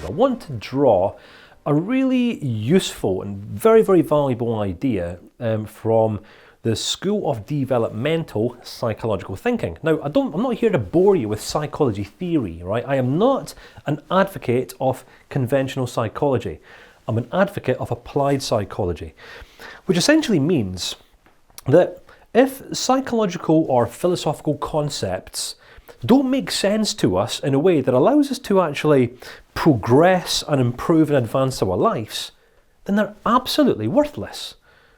I want to draw a really useful and very, very valuable idea from the School of Developmental Psychological Thinking. Now, I'm not here to bore you with psychology theory, right? I am not an advocate of conventional psychology. I'm an advocate of applied psychology, which essentially means that if psychological or philosophical concepts don't make sense to us in a way that allows us to actually progress and improve and advance our lives, then they're absolutely worthless.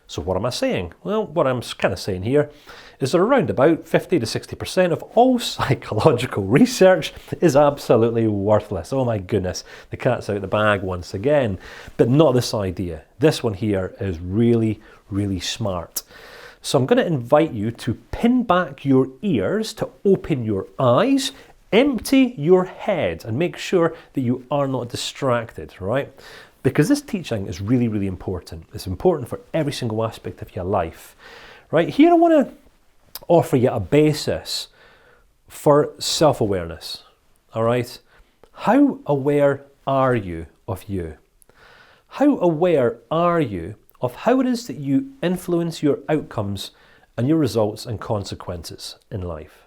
So what am I saying? Well, what I'm kind of saying here is that around about 50 to 60% of all psychological research is absolutely worthless. Oh my goodness, the cat's out the bag once again. But not this idea. This one here is really, really smart. So I'm going to invite you to pin back your ears, to open your eyes, empty your head, and make sure that you are not distracted, right? Because this teaching is really, really important. It's important for every single aspect of your life, right? Here I want to offer you a basis for self-awareness, all right? How aware are you of you? How aware are you of how it is that you influence your outcomes and your results and consequences in life?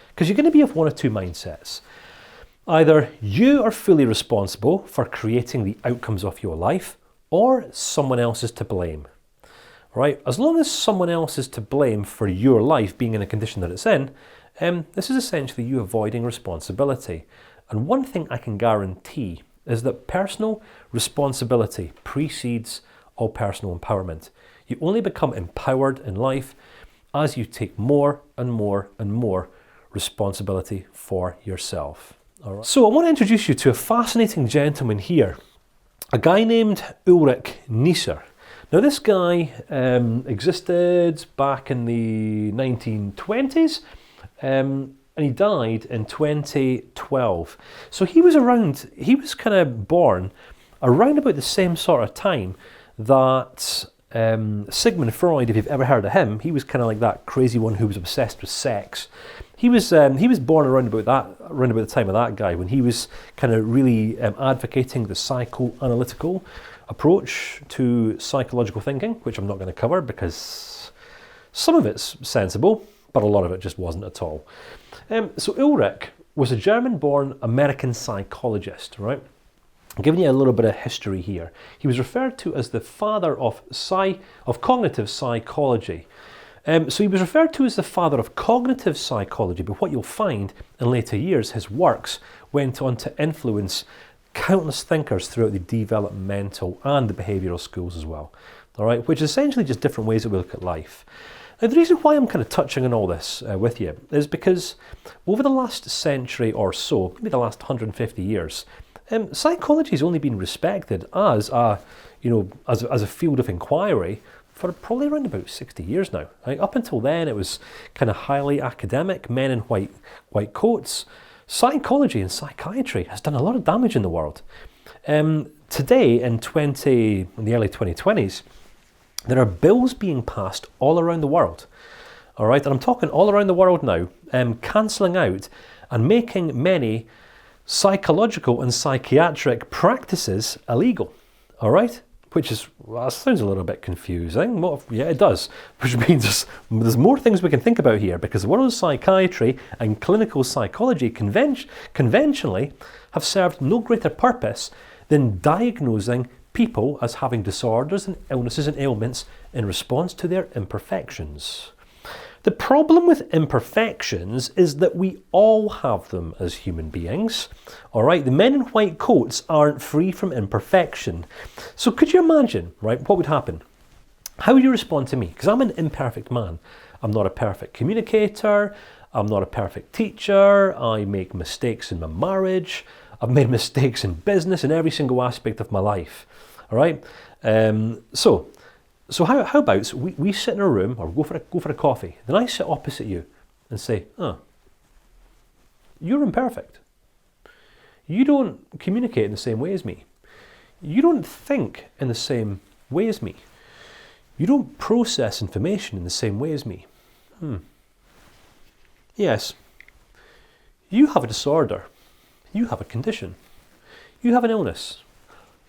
Because you're going to be of one of two mindsets. Either you are fully responsible for creating the outcomes of your life, or someone else is to blame. Right? As long as someone else is to blame for your life being in a condition that it's in, this is essentially you avoiding responsibility. And one thing I can guarantee is that personal responsibility precedes all personal empowerment. You only become empowered in life as you take more and more and more responsibility for yourself. All right. So I want to introduce you to a fascinating gentleman here, a guy named Ulric Neisser. Now this guy existed back in the 1920s and he died in 2012. So he was kind of born around about the same sort of time that Sigmund Freud, if you've ever heard of him, he was kind of like that crazy one who was obsessed with sex. He was born around about the time of that guy, when he was kind of really advocating the psychoanalytical approach to psychological thinking, which I'm not going to cover because some of it's sensible, but a lot of it just wasn't at all. So Ulrich was a German-born American psychologist, right? I'm giving you a little bit of history here. He was referred to as the father of cognitive psychology. So he was referred to as the father of cognitive psychology, but what you'll find in later years, his works went on to influence countless thinkers throughout the developmental and the behavioural schools as well. All right, which is essentially just different ways that we look at life. Now, the reason why I'm kind of touching on all this with you is because over the last century or so, maybe the last 150 years, psychology has only been respected as a field of inquiry for probably around about 60 years now. Right? Up until then, it was kind of highly academic, men in white coats. Psychology and psychiatry has done a lot of damage in the world. Today, in the early 2020s, there are bills being passed all around the world. All right, and I'm talking all around the world now, cancelling out and making many psychological and psychiatric practices illegal. All right. Which is, well, that sounds a little bit confusing. Well, yeah, it does. Which means there's more things we can think about here, because the world of psychiatry and clinical psychology conventionally have served no greater purpose than diagnosing people as having disorders and illnesses and ailments in response to their imperfections. The problem with imperfections is that we all have them as human beings. All right, the men in white coats aren't free from imperfection. So could you imagine, right, what would happen? How would you respond to me? Because I'm an imperfect man. I'm not a perfect communicator. I'm not a perfect teacher. I make mistakes in my marriage. I've made mistakes in business, in every single aspect of my life. All right, So how about we sit in a room or go for a coffee, then I sit opposite you and say, you're imperfect. You don't communicate in the same way as me. You don't think in the same way as me. You don't process information in the same way as me. Yes, you have a disorder. You have a condition. You have an illness.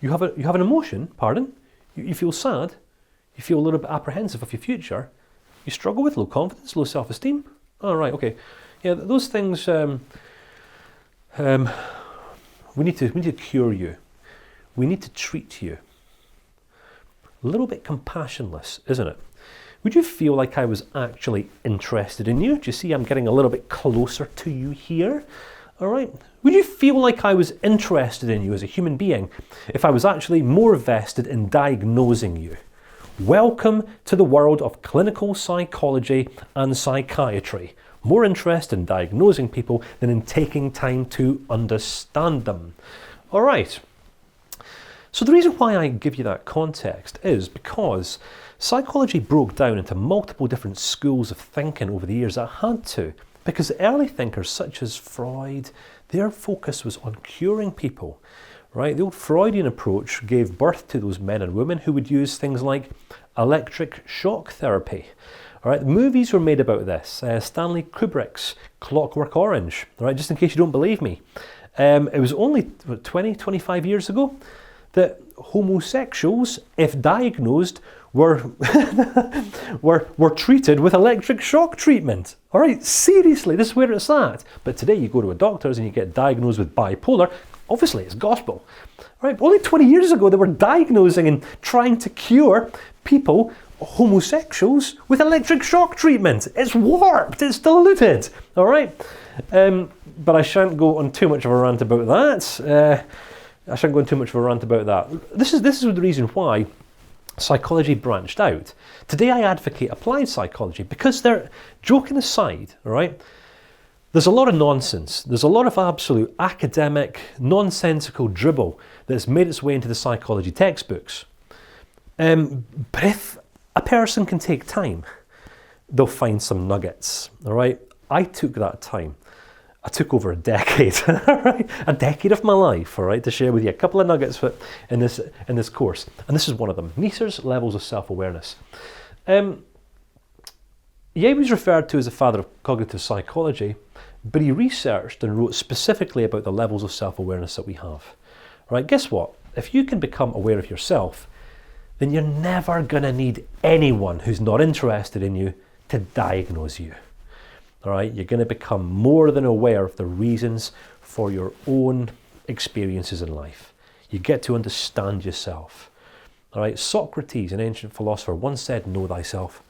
You have an emotion, pardon. You feel sad. You feel a little bit apprehensive of your future. You struggle with low confidence, low self-esteem. Oh, right, okay. Yeah, those things, we need to cure you. We need to treat you. A little bit compassionless, isn't it? Would you feel like I was actually interested in you? Do you see I'm getting a little bit closer to you here? All right. Would you feel like I was interested in you as a human being if I was actually more vested in diagnosing you? Welcome to the world of clinical psychology and psychiatry. More interest in diagnosing people than in taking time to understand them. All right. So the reason why I give you that context is because psychology broke down into multiple different schools of thinking over the years. It had to, because early thinkers such as Freud, their focus was on curing people. Right? The old Freudian approach gave birth to those men and women who would use things like electric shock therapy. All right, movies were made about this. Stanley Kubrick's Clockwork Orange. All right, just in case you don't believe me. It was only 20, 25 years ago that homosexuals, if diagnosed, were treated with electric shock treatment. All right, seriously, this is where it's at. But today you go to a doctor's and you get diagnosed with bipolar. Obviously, it's gospel. All right, only 20 years ago they were diagnosing and trying to cure people, homosexuals, with electric shock treatment. It's warped, it's diluted. All right, but I shan't go on too much of a rant about that. This is the reason why psychology branched out. Today I advocate applied psychology because they're, joking aside, all right, there's a lot of nonsense. There's a lot of absolute academic, nonsensical dribble that's made its way into the psychology textbooks. But if a person can take time, they'll find some nuggets, all right? I took that time. I took over a decade, right? A decade of my life, all right, to share with you a couple of nuggets in this course. And this is one of them, Neisser's levels of self-awareness. He was referred to as the father of cognitive psychology, but he researched and wrote specifically about the levels of self-awareness that we have. All right, guess what? If you can become aware of yourself, then you're never going to need anyone who's not interested in you to diagnose you. All right, you're going to become more than aware of the reasons for your own experiences in life. You get to understand yourself. All right, Socrates, an ancient philosopher, once said, know thyself,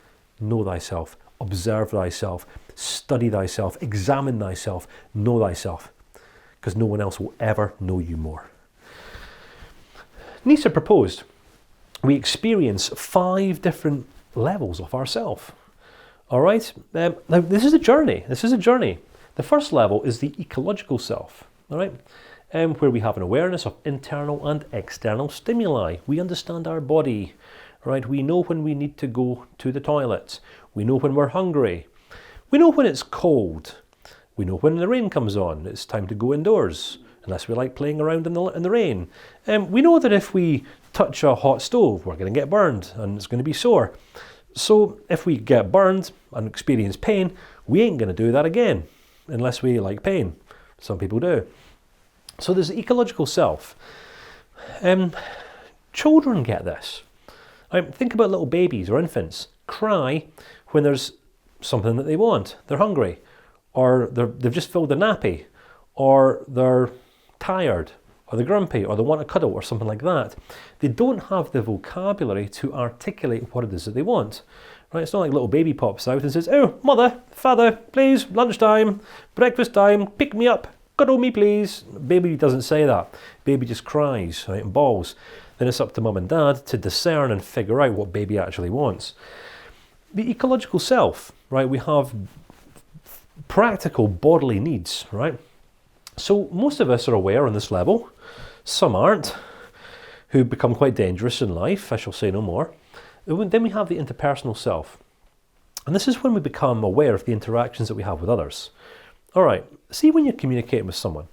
observe thyself, study thyself, examine thyself, know thyself, because no one else will ever know you more. Neisser proposed we experience 5 different levels of ourself. All right, now this is a journey. The first level is the ecological self, all right, where we have an awareness of internal and external stimuli. We understand our body, right? We know when we need to go to the toilet. We know when we're hungry. We know when it's cold. We know when the rain comes on. It's time to go indoors, unless we like playing around in the rain. We know that if we touch a hot stove, we're going to get burned and it's going to be sore. So if we get burned and experience pain, we ain't going to do that again, unless we like pain. Some people do. So there's the ecological self. Children get this. Think about little babies or infants. Cry when there's something that they want. They're hungry, or they've just filled a nappy, or they're tired, or they're grumpy, or they want a cuddle, or something like that. They don't have the vocabulary to articulate what it is that they want. Right? It's not like little baby pops out and says, "Oh, mother, father, please, lunchtime, breakfast time, pick me up, cuddle me, please." Baby doesn't say that. Baby just cries, right, and bawls. Then it's up to mum and dad to discern and figure out what baby actually wants. The ecological self, right? We have practical bodily needs, right? So most of us are aware on this level. Some aren't, who become quite dangerous in life. I shall say no more. Then we have the interpersonal self. And this is when we become aware of the interactions that we have with others. All right, see when you're communicating with someone,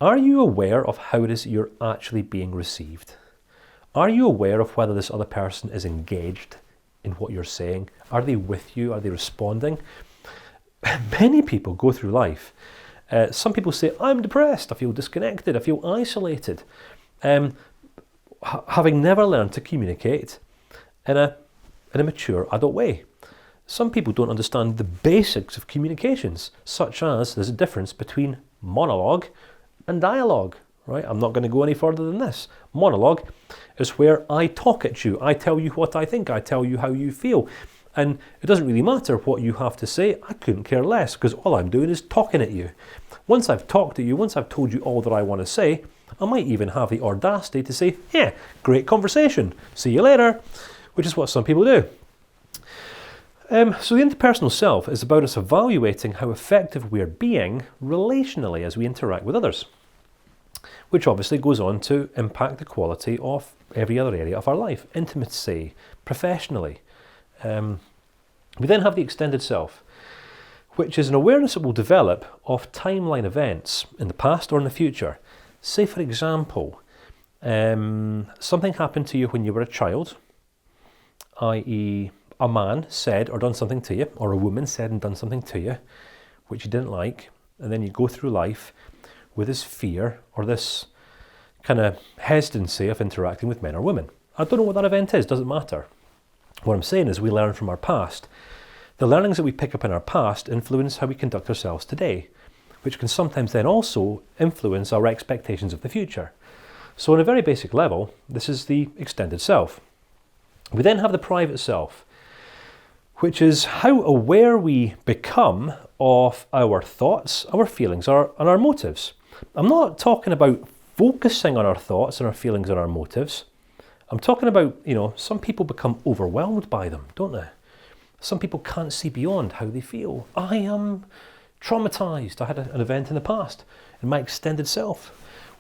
are you aware of how it is that you're actually being received? Are you aware of whether this other person is engaged in what you're saying? Are they with you? Are they responding? Many people go through life Some people say, I'm depressed, I feel disconnected, I feel isolated. Having never learned to communicate in a mature adult way. Some people don't understand the basics of communications, such as there's a difference between monologue and dialogue. Right? I'm not going to go any further than this. Monologue is where I talk at you. I tell you what I think. I tell you how you feel. And it doesn't really matter what you have to say. I couldn't care less because all I'm doing is talking at you. Once I've talked to you, once I've told you all that I want to say, I might even have the audacity to say, yeah, great conversation. See you later, which is what some people do. So the interpersonal self is about us evaluating how effective we're being relationally as we interact with others, which obviously goes on to impact the quality of every other area of our life, intimacy, professionally. We then have the extended self, which is an awareness that will develop of timeline events in the past or in the future. Say, for example, something happened to you when you were a child, i.e. a man said or done something to you, or a woman said and done something to you, which you didn't like, and then you go through life with this fear or this kind of hesitancy of interacting with men or women. I don't know what that event is, doesn't matter. What I'm saying is we learn from our past. The learnings that we pick up in our past influence how we conduct ourselves today, which can sometimes then also influence our expectations of the future. So on a very basic level, this is the extended self. We then have the private self, which is how aware we become of our thoughts, our feelings, and our motives. I'm not talking about focusing on our thoughts and our feelings and our motives. I'm talking about, some people become overwhelmed by them, don't they? Some people can't see beyond how they feel. I am traumatized. I had an event in the past in my extended self,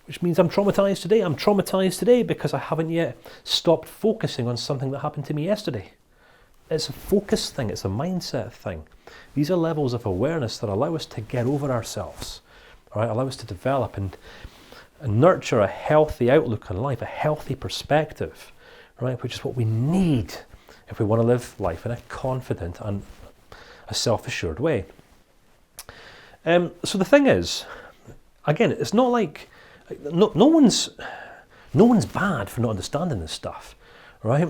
which means I'm traumatized today. I'm traumatized today because I haven't yet stopped focusing on something that happened to me yesterday. It's a focus thing. It's a mindset thing. These are levels of awareness that allow us to get over ourselves, right? Allow us to develop and nurture a healthy outlook on life, a healthy perspective, right? Which is what we need if we want to live life in a confident and a self-assured way. So the thing is, again, it's not like no one's bad for not understanding this stuff, right?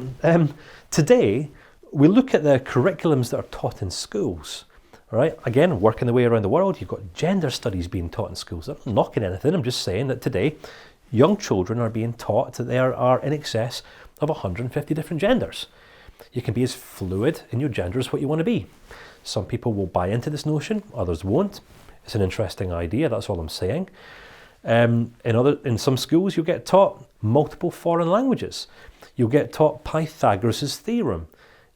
Today we look at the curriculums that are taught in schools, right? Again, working the way around the world, you've got gender studies being taught in schools. I'm not knocking anything. I'm just saying that today, young children are being taught that there are in excess of 150 different genders. You can be as fluid in your gender as what you want to be. Some people will buy into this notion, others won't. It's an interesting idea, that's all I'm saying. In some schools, you'll get taught multiple foreign languages. You'll get taught Pythagoras' theorem.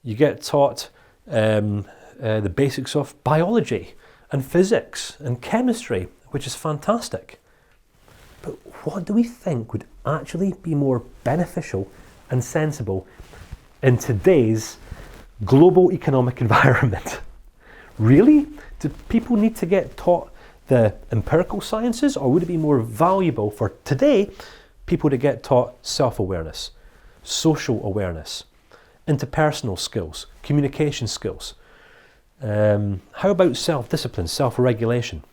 You get taught the basics of biology and physics and chemistry, which is fantastic. But what do we think would actually be more beneficial and sensible in today's global economic environment? Really? Do people need to get taught the empirical sciences, or would it be more valuable for today people to get taught self-awareness, social awareness, interpersonal skills, communication skills? How about self-discipline, self-regulation?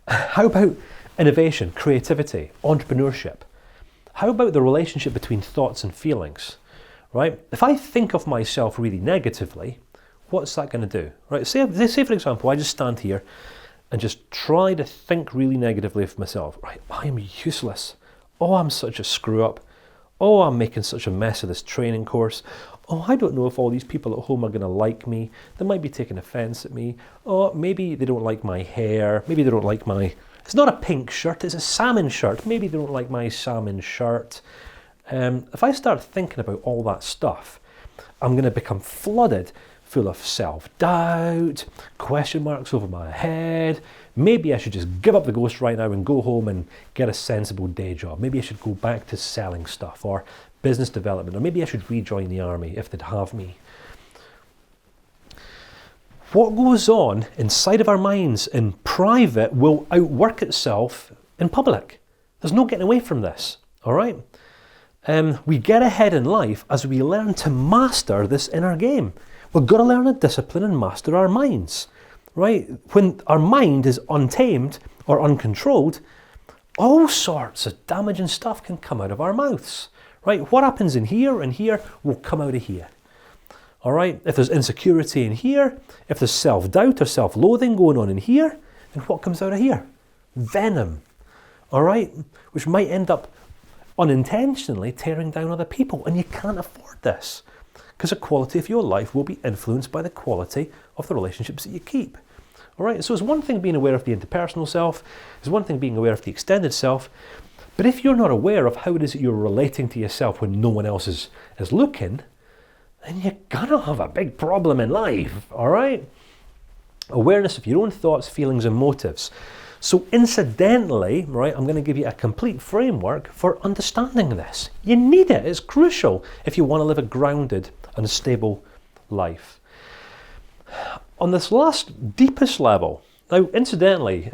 How about innovation, creativity, entrepreneurship? How about the relationship between thoughts and feelings? Right? If I think of myself really negatively, what's that going to do? Right? Say for example, I just stand here and just try to think really negatively of myself. Right? I am useless. Oh, I'm such a screw up. Oh, I'm making such a mess of this training course. Oh, I don't know if all these people at home are going to like me. They might be taking offense at me. Oh, maybe they don't like my hair. Maybe they don't like my... It's not a pink shirt, it's a salmon shirt. Maybe they don't like my salmon shirt. If I start thinking about all that stuff, I'm going to become flooded full of self-doubt, question marks over my head. Maybe I should just give up the ghost right now and go home and get a sensible day job. Maybe I should go back to selling stuff or business development, or maybe I should rejoin the army if they'd have me. What goes on inside of our minds in private will outwork itself in public. There's no getting away from this, all right? We get ahead in life as we learn to master this inner game. We've got to learn to discipline and master our minds. right? When our mind is untamed or uncontrolled, all sorts of damaging stuff can come out of our mouths, right? What happens in here and here will come out of here. All right, if there's insecurity in here, if there's self-doubt or self-loathing going on in here, then what comes out of here? Venom, all right, which might end up unintentionally tearing down other people. And you can't afford this, because the quality of your life will be influenced by the quality of the relationships that you keep. All right, so it's one thing being aware of the interpersonal self, it's one thing being aware of the extended self, but if you're not aware of how it is that you're relating to yourself when no one else is looking, then you're gonna have a big problem in life, all right? Awareness of your own thoughts, feelings, and motives. So incidentally, right, I'm going to give you a complete framework for understanding this. You need it, it's crucial if you want to live a grounded and stable life. On this last, deepest level, now incidentally,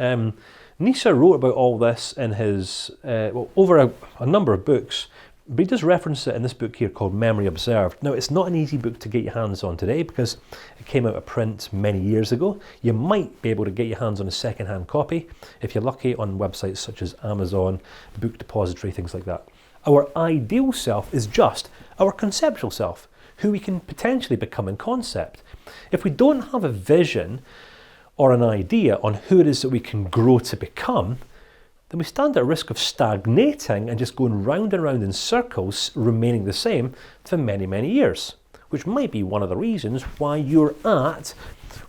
Neisser wrote about all this in his, over a number of books, but he does reference it in this book here called Memory Observed. Now, it's not an easy book to get your hands on today because it came out of print many years ago. You might be able to get your hands on a second-hand copy, if you're lucky, on websites such as Amazon, Book Depository, things like that. Our ideal self is just our conceptual self, who we can potentially become in concept. If we don't have a vision or an idea on who it is that we can grow to become, then we stand at a risk of stagnating and just going round and round in circles, remaining the same for many, many years, which might be one of the reasons why you're at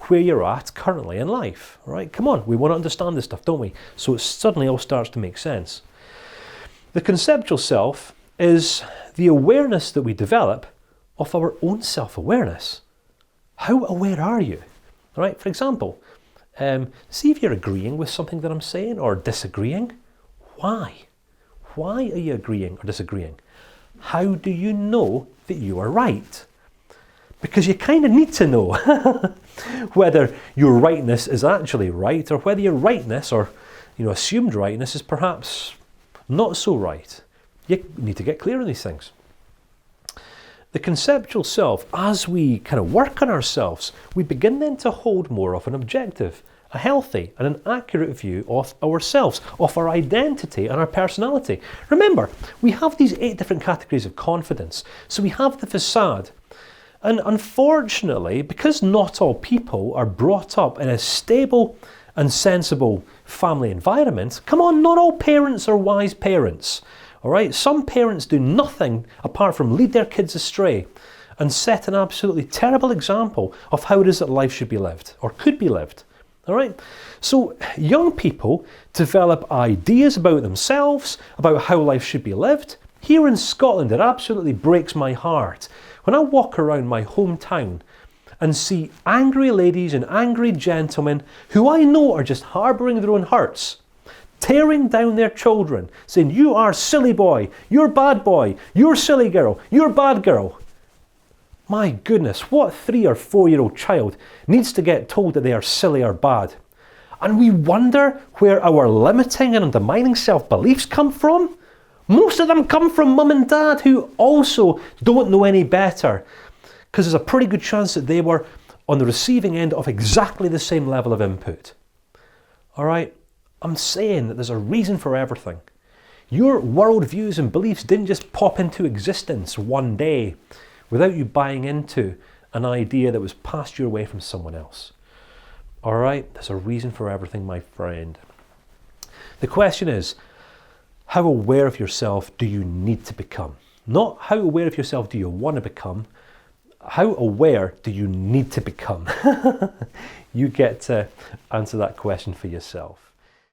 where you're at currently in life. All right, come on, we want to understand this stuff, don't we? So it suddenly all starts to make sense. The conceptual self is the awareness that we develop of our own self-awareness. How aware are you? All right, for example, see if you're agreeing with something that I'm saying or disagreeing. Why? Why are you agreeing or disagreeing? How do you know that you are right? Because you kind of need to know whether your rightness is actually right or whether your rightness or assumed rightness is perhaps not so right. You need to get clear on these things. The conceptual self, as we kind of work on ourselves, we begin then to hold more of an objective, a healthy and an accurate view of ourselves, of our identity and our personality. Remember, we have these 8 different categories of confidence. So we have the facade. And unfortunately, because not all people are brought up in a stable and sensible family environment, come on, not all parents are wise parents. All right, some parents do nothing apart from lead their kids astray and set an absolutely terrible example of how it is that life should be lived or could be lived. All right, so young people develop ideas about themselves, about how life should be lived. Here in Scotland, it absolutely breaks my heart when I walk around my hometown and see angry ladies and angry gentlemen who I know are just harbouring their own hurts, tearing down their children, saying, "You are silly boy, you're bad boy, you're silly girl, you're bad girl." My goodness, what 3 or 4-year-old child needs to get told that they are silly or bad? And we wonder where our limiting and undermining self-beliefs come from? Most of them come from mum and dad who also don't know any better, because there's a pretty good chance that they were on the receiving end of exactly the same level of input. All right? I'm saying that there's a reason for everything. Your worldviews and beliefs didn't just pop into existence one day without you buying into an idea that was passed your way from someone else. All right? There's a reason for everything, my friend. The question is, how aware of yourself do you need to become? Not how aware of yourself do you want to become, how aware do you need to become? You get to answer that question for yourself.